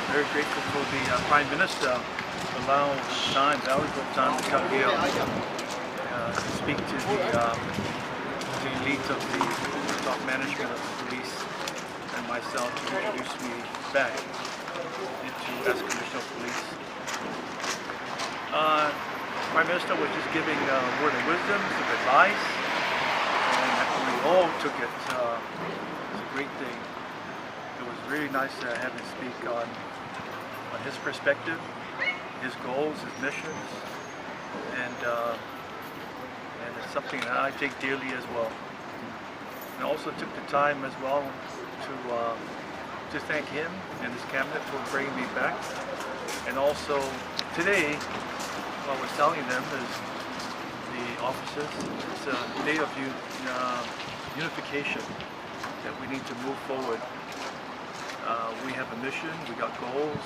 very grateful for the Prime Minister allowing time, valuable time to come here to speak to the elite of the top management of the police and myself to introduce me back into as Commissioner of Police. Prime Minister was just giving a word of wisdom, some advice, and we all took it. It's a great thing. It was really nice to have him speak on his perspective, his goals, his missions, and it's something that I take dearly as well. And also took the time as well to thank him and his cabinet for bringing me back. And also today, what I was telling them is the officers, it's a day of unification that we need to move forward. We have a mission, we got goals.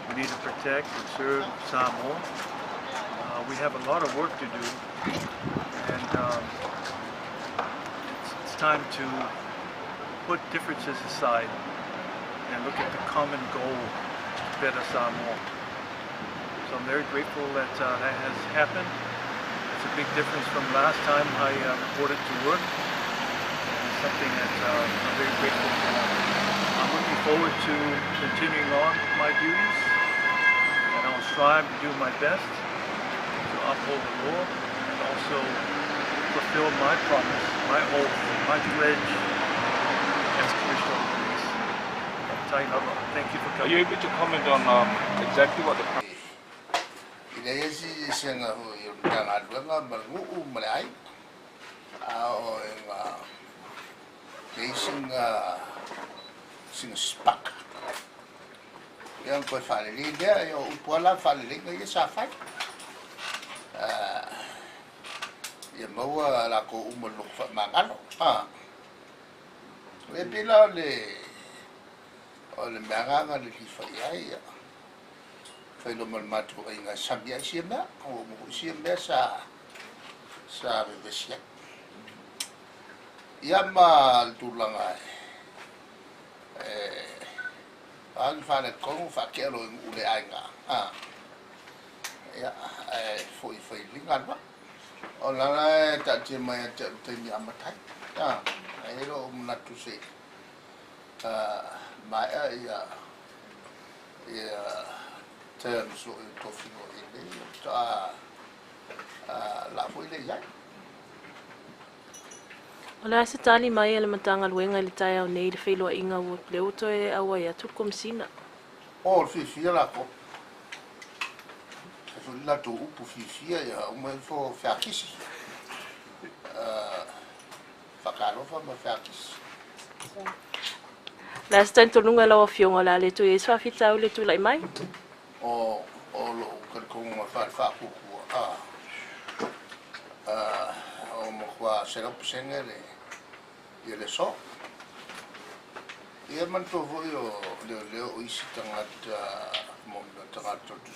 We need to protect and serve Samoa. We have a lot of work to do, and it's time to put differences aside and look at the common goal to better Samoa. So I'm very grateful that that has happened. It's a big difference from last time I reported to work. It's something that I'm very grateful for. I'm looking forward to continuing on with my duties. And I'll strive to do my best to uphold the law and also fulfill my promise, my oath, my pledge as Commissioner of Police. Tailama, thank you for coming. Are you able to comment on exactly what the yang kau Fuiavailili dia, yang Fuiavailili Fuiavailili dia safai. Yang bawa laku umur luk mangalo. Bila oleh mengangan di Fuiavailili. Kalau matu ingat sambil siapa, siapa sa besiak. Yang mal tulang ang fale kong fa kelo ule ainga ya foi lingan ba ola ta jema ta tenya matai ero mnatu se ma ya term so to fino ile ta la foi le ya Ola se tali mai ele matanga luenga le tai au nei le wheloa inga o le uto e awa ia tukom sina. O fifia la ko. Se la to upu fifia ya o mai fo fakisi. Fakalo fa ma fakisi. La se tanto lunga la o fionga la le tu e swa fita o le tu lai mai. O lo kan ko ma fa ku o mo kwa se lo sengele le so ia man to vo yo le o isi tanga mo tanga to tu